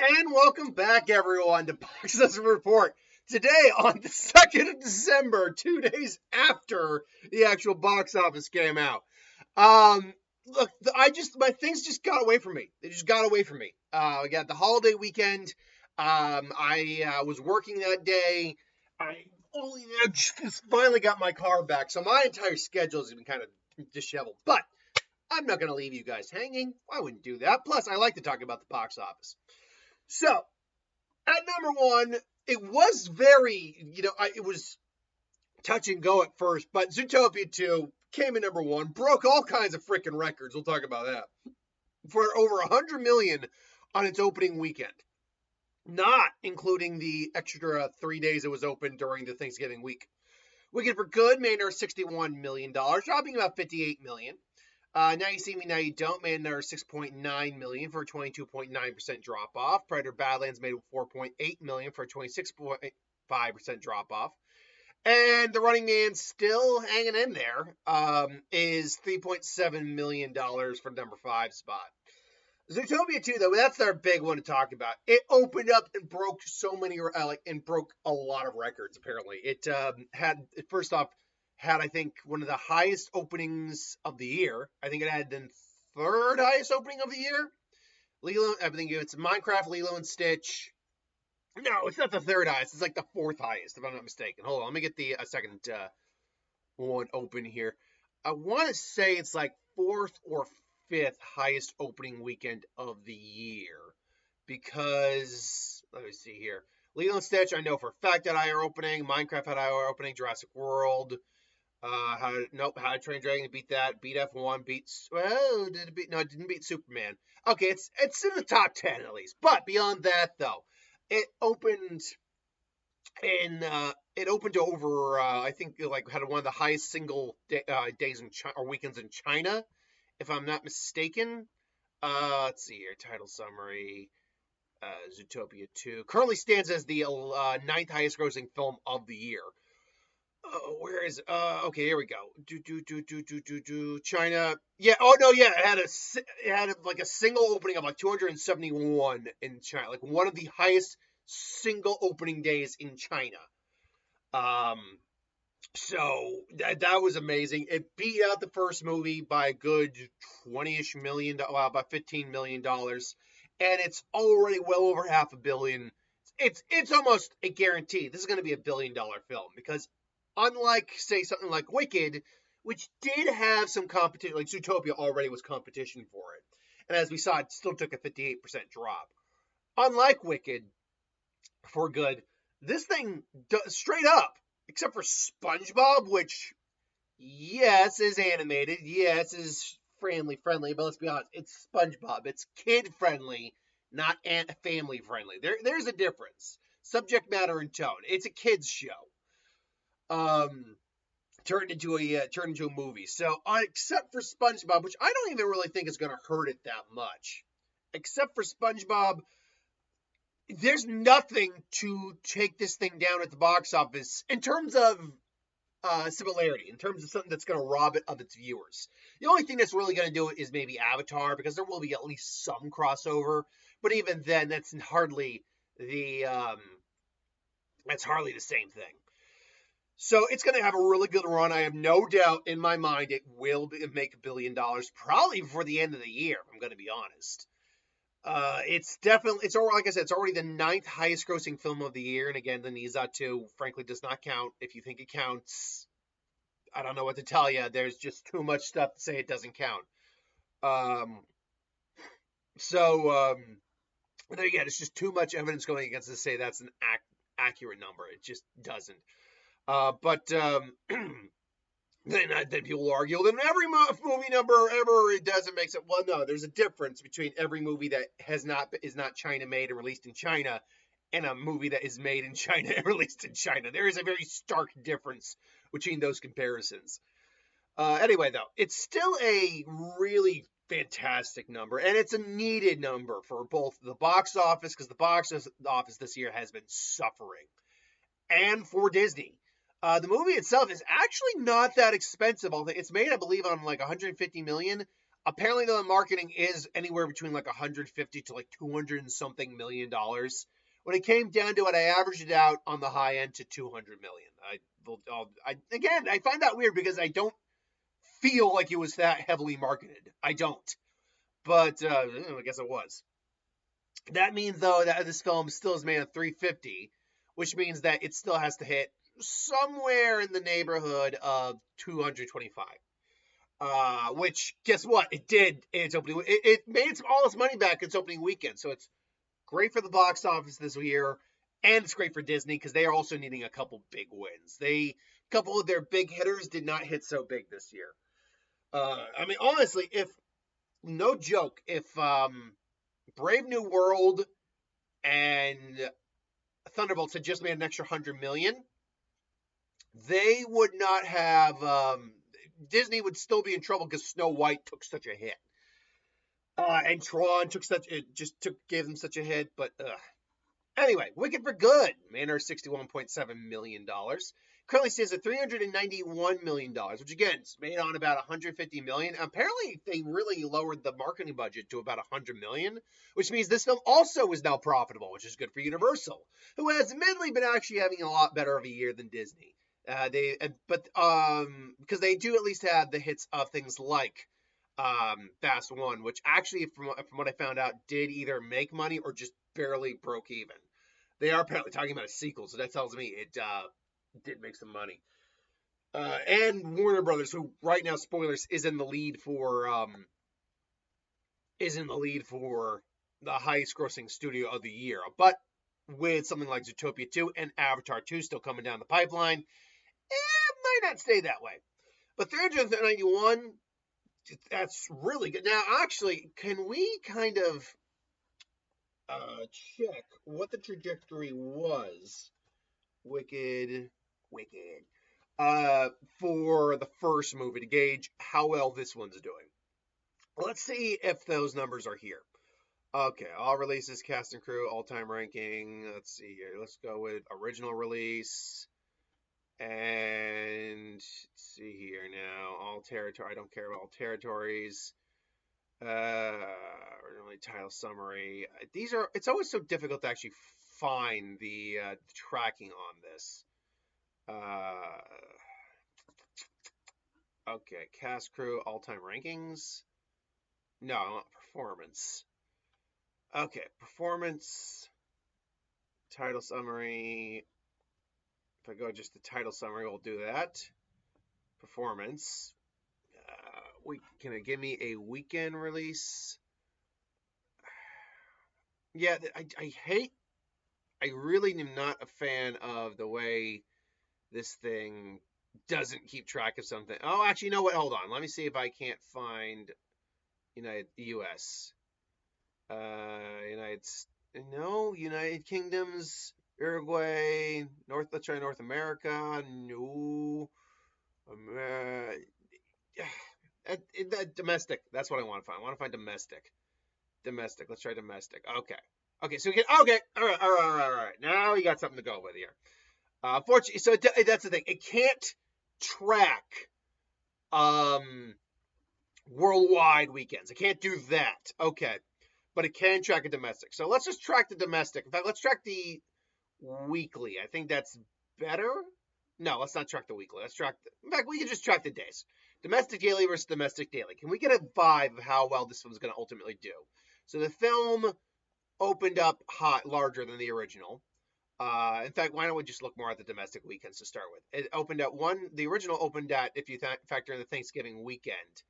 And welcome back, everyone, to Box Office Report. Today, on the 2nd of December, 2 days after the actual box office came out. Look, my things just got away from me. They just got away from me. I got the holiday weekend. I was working that day. I only now just finally got my car back, so my entire schedule has been kind of disheveled. But I'm not going to leave you guys hanging. I wouldn't do that. Plus, I like to talk about the box office. So, at number one, it was it was touch and go at first, but Zootopia 2 came in number one, broke all kinds of freaking records. We'll talk about that. For over 100 million on its opening weekend, not including the extra 3 days it was open during the Thanksgiving week. Wicked for Good made her $61 million, dropping about $58 million. Now You See Me, Now You Don't made another $6.9 million for a 22.9% drop off. Predator Badlands made $4.8 million for a 26.5% drop off. And The Running Man still hanging in there, is $3.7 million for the number 5 spot. Zootopia 2, though, that's our big one to talk about. It opened up and broke broke a lot of records, apparently. It first off, I think, one of the highest openings of the year. I think it had the third highest opening of the year. I think it's Minecraft, Lilo and Stitch. No, it's not the third highest. It's like the fourth highest, if I'm not mistaken. Hold on, let me get the second one open here. I want to say it's like fourth or fifth highest opening weekend of the year, because let me see here. Lilo and Stitch, I know for a fact that higher opening. Minecraft had higher opening. Jurassic World. How to Train Dragon beat that. Beat F1. Did it beat? No, it didn't beat Superman. Okay, it's in the top 10 at least. But beyond that, though, it opened to over I think like had one of the highest single days in China, or weekends in China, if I'm not mistaken. Let's see here. Title summary. Zootopia 2 currently stands as the ninth highest grossing film of the year. Where is okay, here we go. China. Yeah, oh no, yeah, it had like a single opening of like 271 in China, like one of the highest single opening days in China. So that was amazing. It beat out the first movie by a good 20-ish million, about $15 million, and it's already well over half a billion. It's almost a guarantee this is going to be $1 billion film, because unlike, say, something like Wicked, which did have some competition, like Zootopia already was competition for it, and as we saw, it still took a 58% drop. Unlike Wicked, for Good, this thing straight up, except for SpongeBob, which, yes, is animated, yes, is friendly, but let's be honest, it's SpongeBob. It's kid friendly, not family friendly. There's a difference. Subject matter and tone. It's a kids show. Turned into a movie. So, except for SpongeBob, which I don't even really think is going to hurt it that much. Except for SpongeBob, there's nothing to take this thing down at the box office in terms of similarity, in terms of something that's going to rob it of its viewers. The only thing that's really going to do it is maybe Avatar, because there will be at least some crossover. But even then, that's hardly the same thing. So it's going to have a really good run. I have no doubt in my mind it will make $1 billion, probably before the end of the year, if I'm going to be honest. Like I said, it's already the ninth highest grossing film of the year. And again, the Niza 2, frankly, does not count. If you think it counts, I don't know what to tell you. There's just too much stuff to say it doesn't count. Again, it's just too much evidence going against it to say that's an accurate number. It just doesn't. Then people will argue that every movie number ever, it doesn't make sense. Well, no, there's a difference between every movie that is not China made and released in China, and a movie that is made in China and released in China. There is a very stark difference between those comparisons. Anyway, though, it's still a really fantastic number, and it's a needed number for both the box office, because the box office this year has been suffering, and for Disney. The movie itself is actually not that expensive. It's made, I believe, on like $150 million. Apparently, the marketing is anywhere between like 150 to like 200 and something $1 million. When it came down to it, I averaged it out on the high end to 200 million. I find that weird because I don't feel like it was that heavily marketed. I don't, but I guess it was. That means though that this film still is made of 350, which means that it still has to hit somewhere in the neighborhood of 225. Which guess what? It did in its opening. It made all its money back its opening weekend, so it's great for the box office this year, and it's great for Disney because they are also needing a couple big wins. A couple of their big hitters did not hit so big this year. I mean, honestly, if no joke, if Brave New World and Thunderbolts had just made an extra 100 million, they would not have. Disney would still be in trouble because Snow White took such a hit. And Tron gave them such a hit, but anyway, Wicked for Good made our $61.7 million. Currently stands at $391 million, which again is made on about $150 million. Apparently, they really lowered the marketing budget to about $100 million, which means this film also is now profitable, which is good for Universal, who has admittedly been actually having a lot better of a year than Disney. Because they do at least have the hits of things like Fast One, which actually, from what I found out, did either make money or just barely broke even. They are apparently talking about a sequel, so that tells me it did make some money. And Warner Brothers, who right now, spoilers, is in the lead for the highest grossing studio of the year. But with something like Zootopia 2 and Avatar 2 still coming down the pipeline, it might not stay that way. But 391, that's really good. Now, actually, can we kind of check what the trajectory was? Wicked, for the first movie to gauge how well this one's doing. Let's see if those numbers are here. Okay, all releases, cast and crew, all-time ranking. Let's see here. Let's go with original release. And let's see here now. All territory. I don't care about all territories. Originally title summary. It's always so difficult to actually find the tracking on this. Okay, cast, crew, all-time rankings. No, performance. Okay, performance, title summary. If I go just the title summary, we'll do that. Performance. Can it give me a weekend release? Yeah, I really am not a fan of the way this thing doesn't keep track of something. Oh, actually, you know what? Hold on. Let me see if I can't find U.S. United Kingdoms, Uruguay, let's try North America. No. Domestic. That's what I want to find. I want to find domestic. Let's try domestic. Okay. So we can. Okay. All right. Now you got something to go with here. Fortunately, so that's the thing. It can't track worldwide weekends. It can't do that. Okay. But it can track a domestic. So let's just track the domestic. In fact, let's track the weekly. I think that's better. No, let's not track the weekly. In fact, we can just track the days. Domestic daily versus domestic daily. Can we get a vibe of how well this film's going to ultimately do? So the film opened up larger than the original. In fact, why don't we just look more at the domestic weekends to start with? It opened at the original opened at, if you factor in the Thanksgiving weekend.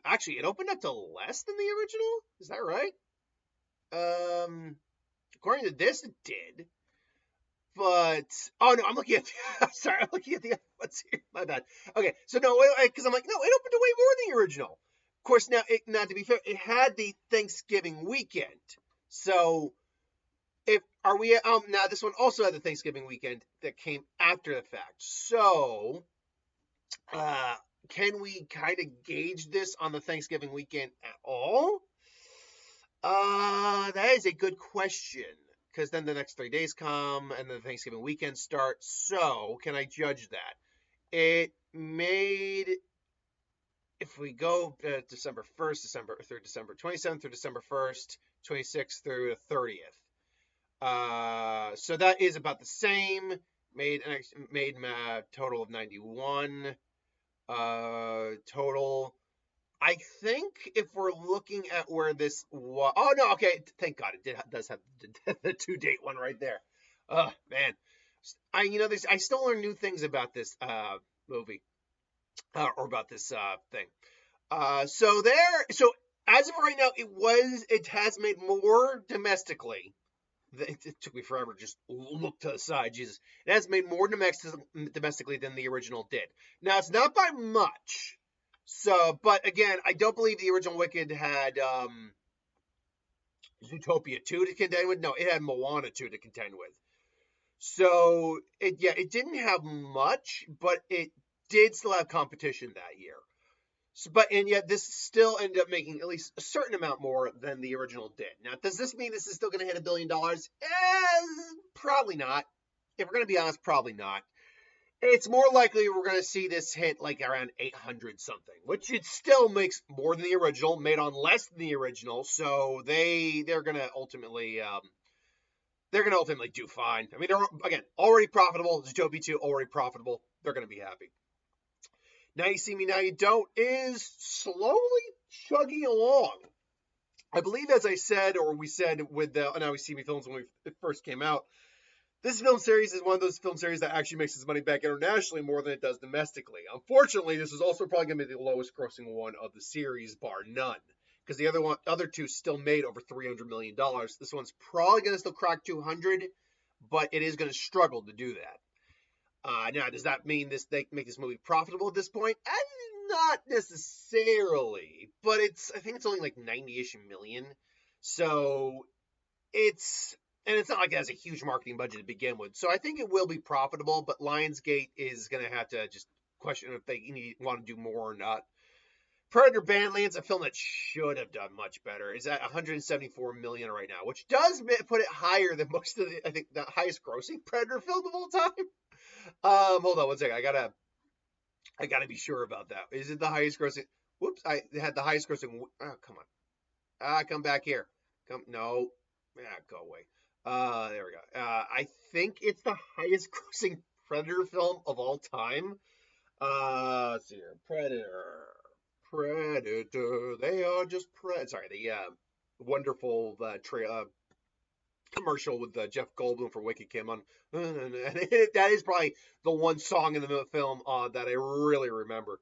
Actually, it opened up to less than the original. Is that right? According to this, it did. But oh no, I'm looking at. Sorry, I'm looking at the other ones here. My bad. Okay, so no, because I'm like, no, it opened way more than the original. Of course, now, not to be fair, it had the Thanksgiving weekend. So, now this one also had the Thanksgiving weekend that came after the fact. So, can we kind of gauge this on the Thanksgiving weekend at all? That is a good question. Because then the next 3 days come, and then the Thanksgiving weekend starts. So, can I judge that? It if we go December 1st, December through December 27th through December 1st, 26th through the 30th. So that is about the same. Made a total of 91 total. I think if we're looking at where this was, oh no, okay, thank God does have the 2 date one right there. Oh man, I still learn new things about this movie or about this thing. So as of right now, it has made more domestically. It took me forever to just look to the side. Jesus, it has made more domestically than the original did. Now it's not by much. So, but again, I don't believe the original Wicked had Zootopia 2 to contend with. No, it had Moana 2 to contend with. So it didn't have much, but it did still have competition that year. So, and yet this still ended up making at least a certain amount more than the original did. Now, does this mean this is still going to hit $1 billion? Probably not. If we're going to be honest, probably not. It's more likely we're going to see this hit like around 800 something, which it still makes more than the original, made on less than the original. So they're going to ultimately do fine. I mean, they're again already profitable. Zootopia 2 already profitable. They're going to be happy. Now You See Me, Now You Don't is slowly chugging along. I believe, as I said, or we said with the Now We See Me films when it first came out, this film series is one of those film series that actually makes its money back internationally more than it does domestically. Unfortunately, this is also probably going to be the lowest grossing one of the series, bar none. Because the other two still made over $300 million. This one's probably going to still crack 200, but it is going to struggle to do that. Now, does that mean they make this movie profitable at this point? Not necessarily, but I think it's only like 90-ish million. So it's not like it has a huge marketing budget to begin with. So I think it will be profitable, but Lionsgate is going to have to just question if they want to do more or not. Predator Badlands, a film that should have done much better, is at 174 million right now, which does put it higher than most of I think the highest grossing Predator film of all time. Hold on one second. I gotta be sure about that. Is it the highest grossing? Whoops, I had the highest grossing. Oh, come on. Come back here. No. Go away. There we go. I think it's the highest grossing Predator film of all time. Let's see here. Predator. They are just Sorry, the wonderful commercial with Jeff Goldblum for Wicked came on. That is probably the one song in the film that I really remember.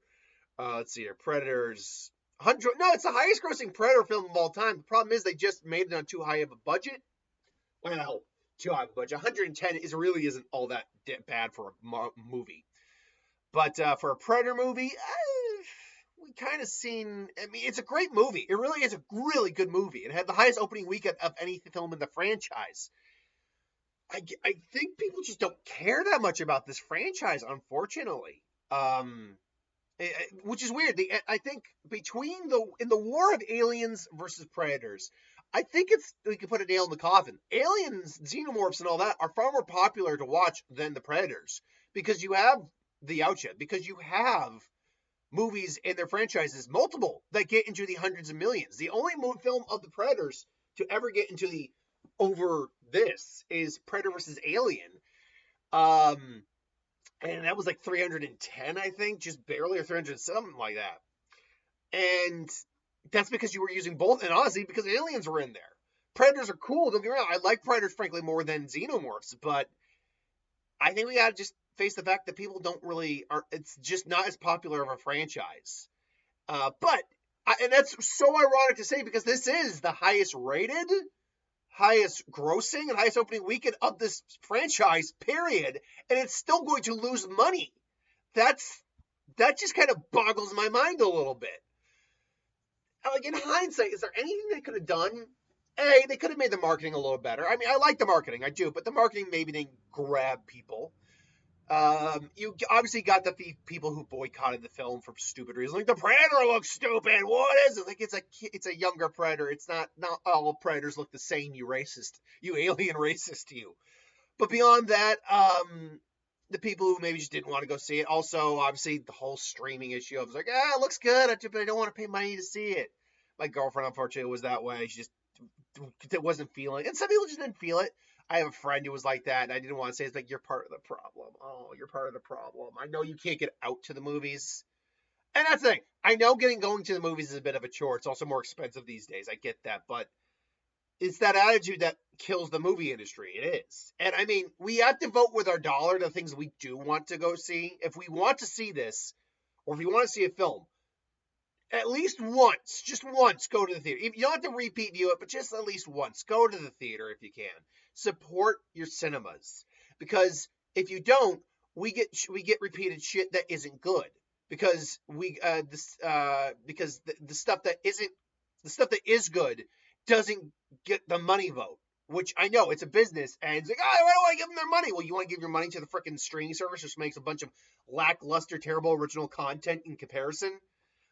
Let's see here. Predators. 100. No, it's the highest grossing Predator film of all time. The problem is they just made it on too high of a budget. Well, too high of a budget. 110 really isn't all that bad for a movie. But for a Predator movie, we kind of seen. I mean, it's a great movie. It really is a really good movie. It had the highest opening weekend of any film in the franchise. I think people just don't care that much about this franchise, unfortunately. Which is weird. I think in the war of aliens versus predators, I think we can put a nail in the coffin. Aliens, xenomorphs, and all that are far more popular to watch than the predators because you have the outshot, because you have movies in their franchises, multiple, that get into the hundreds of millions. The only film of the Predators to ever get into the over this is Predator versus Alien. And that was like 310, I think, just barely, or 300, something like that. And that's because you were using both, and honestly, because aliens were in there. Predators are cool, don't get me wrong. I like Predators, frankly, more than Xenomorphs, but I think we gotta just face the fact that people it's just not as popular of a franchise. And that's so ironic to say because this is the highest rated, highest grossing, and highest opening weekend of this franchise, period. And it's still going to lose money. That just kind of boggles my mind a little bit. Like, in hindsight, is there anything they could have done? They could have made the marketing a little better. I mean, I like the marketing, I do, but the marketing maybe didn't grab people. You obviously got the people who boycotted the film for stupid reasons. Like, the Predator looks stupid. What is it? Like, it's a younger Predator. It's not all Predators look the same. You racist, you alien racist, you. But beyond that, the people who maybe just didn't want to go see it. Also, obviously, the whole streaming issue. I was like, it looks good, but I don't want to pay money to see it. My girlfriend, unfortunately, was that way. She just wasn't feeling it. And some people just didn't feel it. I have a friend who was like that, and I didn't want to say it's like, you're part of the problem. Oh, you're part of the problem. I know you can't get out to the movies. And that's the thing. I know going to the movies is a bit of a chore. It's also more expensive these days. I get that. But it's that attitude that kills the movie industry. It is. And I mean, we have to vote with our dollar the things we do want to go see. If we want to see this, or if you want to see a film, at least once, just once, go to the theater. You don't have to repeat view it, but just at least once, go to the theater if you can. Support your cinemas, because if you don't, we get repeated shit that isn't good, because the stuff that isn't the stuff that is good doesn't get the money vote. Which I know it's a business, and it's like, why do I give them their money? Well, you want to give your money to the freaking streaming service, which makes a bunch of lackluster, terrible original content in comparison.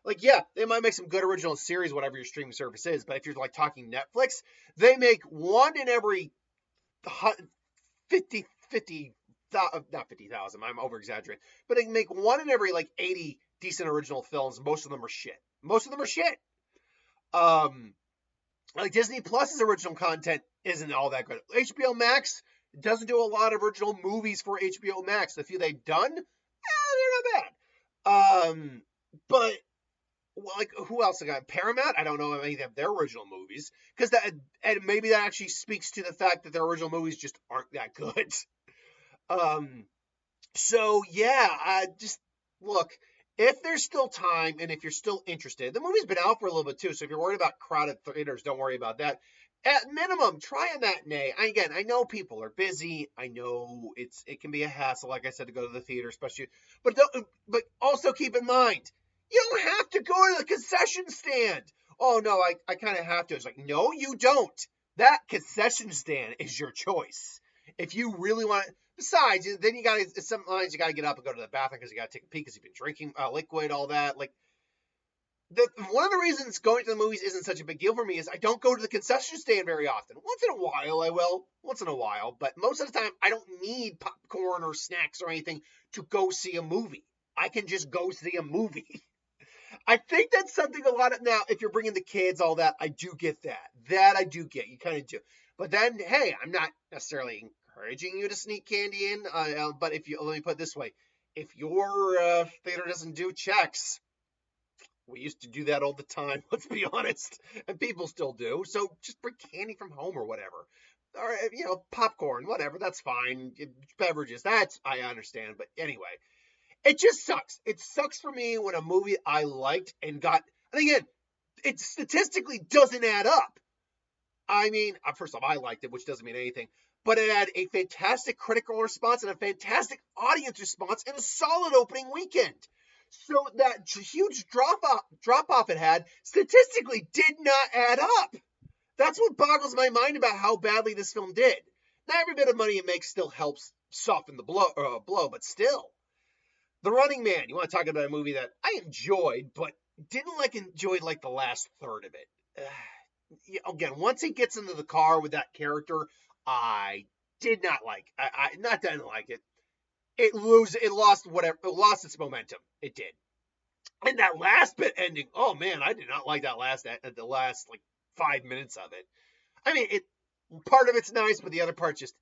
Like, yeah, they might make some good original series, whatever your streaming service is, but if you're like talking Netflix, they make one in every 50, not 50,000, I'm over exaggerating, but they make one in every like 80 decent original films. Most of them are shit. Most of them are shit. Like Disney Plus's original content isn't all that good. HBO Max doesn't do a lot of original movies for HBO Max. The few they've done, they're not bad. But like, who else? I got Paramount. I don't know any of their original movies, because that, and maybe that actually speaks to the fact that their original movies just aren't that good. So yeah, just look. If there's still time and if you're still interested, the movie's been out for a little bit too. So if you're worried about crowded theaters, don't worry about that. At minimum, try a matinee. Again, I know people are busy. I know it can be a hassle, like I said, to go to the theater, especially. But also keep in mind, you don't have to go to the concession stand. Oh no, I kind of have to. It's like, no, you don't. That concession stand is your choice. If you really want. Besides, then you got to, sometimes you got to get up and go to the bathroom because you got to take a pee because you've been drinking liquid, all that. Like, one of the reasons going to the movies isn't such a big deal for me is I don't go to the concession stand very often. Once in a while, I will. Once in a while. But most of the time, I don't need popcorn or snacks or anything to go see a movie. I can just go see a movie. I think that's something a lot of, now, if you're bringing the kids, all that, I do get that. That I do get. You kind of do. But then, hey, I'm not necessarily encouraging you to sneak candy in. But let me put it this way. If your theater doesn't do checks, we used to do that all the time, let's be honest. And people still do. So just bring candy from home or whatever. Or, popcorn, whatever. That's fine. Beverages, I understand. But anyway, it just sucks. It sucks for me when a movie I liked and again, it statistically doesn't add up. I mean, first off, I liked it, which doesn't mean anything. But it had a fantastic critical response and a fantastic audience response and a solid opening weekend. So that huge drop off it had statistically did not add up. That's what boggles my mind about how badly this film did. Not every bit of money it makes still helps soften the blow, but still. The Running Man, you want to talk about a movie that I enjoyed, but didn't enjoy the last third of it. Again, once he gets into the car with that character, I did not like. I not didn't like it. It lost its momentum. It did. And that last bit ending, oh man, I did not like the last 5 minutes of it. I mean, part of it's nice, but the other part just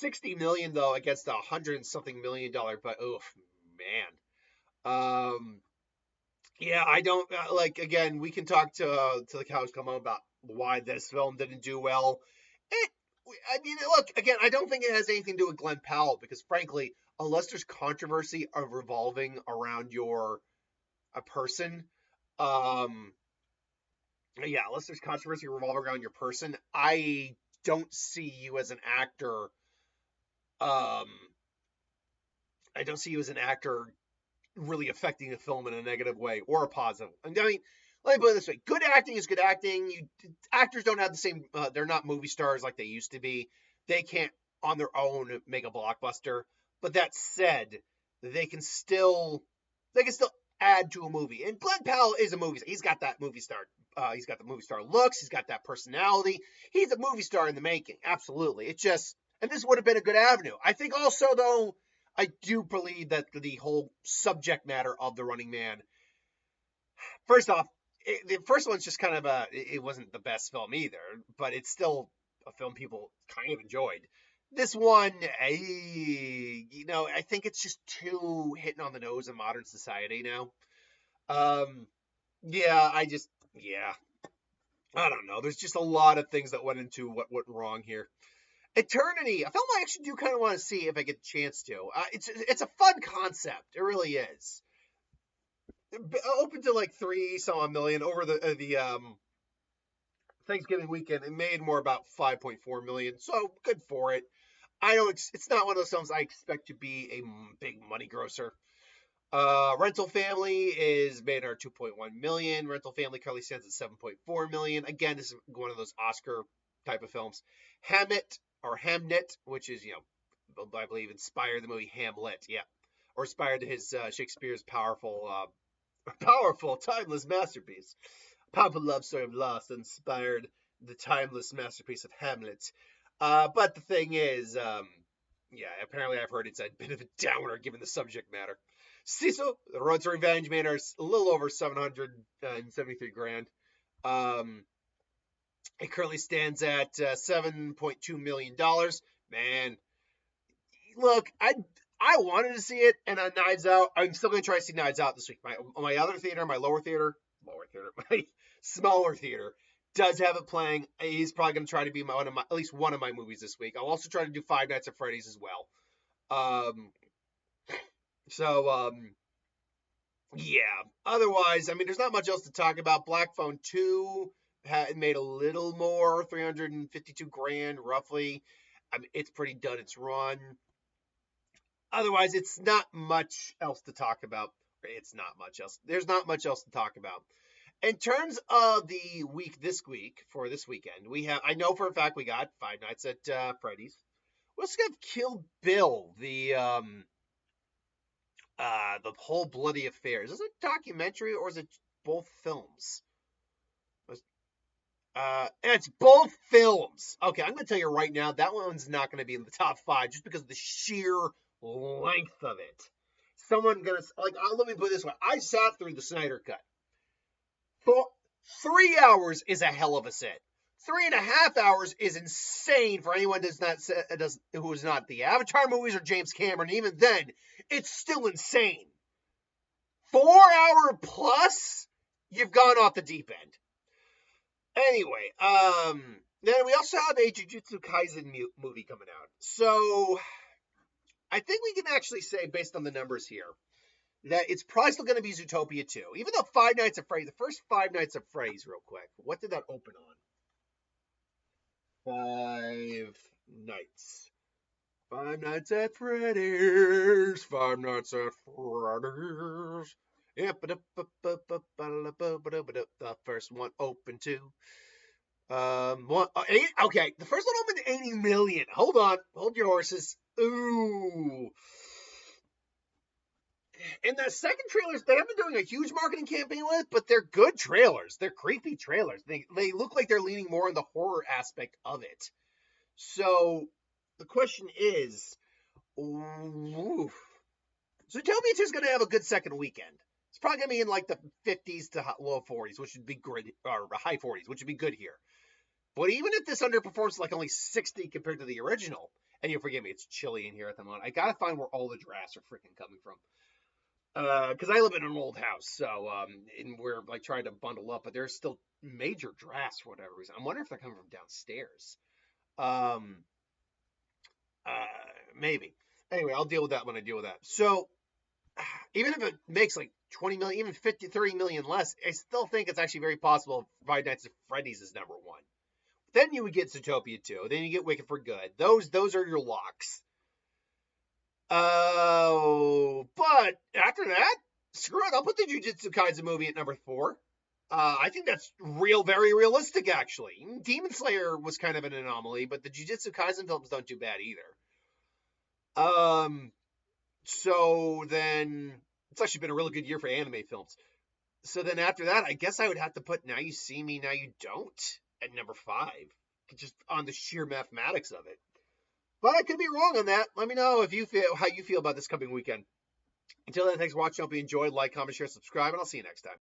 $60 million though against a $100-something million, but oof, man. Yeah, I don't again, we can talk to the cows come on about why this film didn't do well. I mean, look, again, I don't think it has anything to do with Glenn Powell, because frankly, unless there's controversy of revolving around a person, yeah, unless there's controversy revolving around your person, I don't see you as an actor. I don't see you as an actor really affecting the film in a negative way or a positive. I mean, let me put it this way: good acting is good acting. Actors don't have the same. They're not movie stars like they used to be. They can't on their own make a blockbuster. But that said, they can still add to a movie. And Glenn Powell is a movie star. He's got that movie star. He's got the movie star looks. He's got that personality. He's a movie star in the making. Absolutely. And this would have been a good avenue. I think also though, I do believe that the whole subject matter of The Running Man, first off, the first one's just kind of it wasn't the best film either, but it's still a film people kind of enjoyed. This one, I think it's just too hitting on the nose in modern society now. Um, yeah, yeah, I don't know. There's just a lot of things that went into what went wrong here. Eternity, a film I actually do kind of want to see if I get the chance to. It's a fun concept. It really is. Open to like three some million over the Thanksgiving weekend. It made more about 5.4 million, so good for it. I don't. It's not one of those films I expect to be a big money grosser. Rental Family is made at 2.1 million. Rental Family currently stands at 7.4 million. Again, this is one of those Oscar type of films. Hamnet, which is I believe inspired the movie Hamlet, yeah, or inspired his Shakespeare's powerful, timeless masterpiece. Powerful love story of loss inspired the timeless masterpiece of Hamlet. But the thing is, yeah, apparently I've heard it's a bit of a downer given the subject matter. Cecil, The Road to Revenge made us a little over 773 grand. Um, it currently stands at $7.2 million. Man, look, I wanted to see it, and on Knives Out, I'm still going to try to see Knives Out this week. My other theater, my my smaller theater, does have it playing. He's probably going to try to be at least one of my movies this week. I'll also try to do Five Nights at Freddy's as well. So, yeah. Otherwise, I mean, there's not much else to talk about. Black Phone 2 made a little more, 352 grand roughly. I mean, it's pretty done its run. Otherwise, it's not much else to talk about. It's not much else. There's not much else to talk about. In terms of the this week, for this weekend, I know for a fact we got Five Nights at Freddy's. Let's get Kill Bill, the whole bloody affair. Is this a documentary or is it both films? It's both films. Okay, I'm going to tell you right now, that one's not going to be in the top 5 just because of the sheer length of it. Let me put it this way. I sat through the Snyder Cut. 3 hours is a hell of a sit. 3.5 hours is insane for anyone who is not the Avatar movies or James Cameron. Even then, it's still insane. 4 hour plus, you've gone off the deep end. Anyway, then we also have a Jujutsu Kaisen movie coming out. So, I think we can actually say, based on the numbers here, that it's probably still going to be Zootopia 2. Even though Five Nights at Freddy's, the first Five Nights at Freddy's, real quick, what did that open on? Five Nights at Freddy's. Five Nights at Freddy's. Yeah, the first one opened to okay, the first one opened to 80 million. Hold on, hold your horses. Ooh. And the second trailers, they haven't been doing a huge marketing campaign with, but they're good trailers. They're creepy trailers. They look like they're leaning more on the horror aspect of it. So the question is, Zootopia 2 is going to have a good second weekend. It's probably going to be in like the 50s to low 40s, which would be good, or high 40s, which would be good here. But even if this underperforms like only 60 compared to the original, and you forgive me, it's chilly in here at the moment. I got to find where all the drafts are freaking coming from. Because I live in an old house, so and we're like trying to bundle up, but there's still major drafts for whatever reason. I'm wondering if they're coming from downstairs. Maybe. Anyway, I'll deal with that when I deal with that. So, even if it makes like 20 million, even 50, 30 million less, I still think it's actually very possible Five Nights at Freddy's is number 1. Then you would get Zootopia 2. Then you get Wicked for Good. Those are your locks. But after that, screw it. I'll put the Jujutsu Kaisen movie at number 4. I think that's very realistic, actually. Demon Slayer was kind of an anomaly, but the Jujutsu Kaisen films don't do bad either. So then, it's actually been a really good year for anime films. So then after that, I guess I would have to put Now You See Me, Now You Don't at number 5. Just on the sheer mathematics of it. But I could be wrong on that. Let me know if you feel how you feel about this coming weekend. Until then, thanks for watching. Hope you enjoyed. Like, comment, share, subscribe, and I'll see you next time.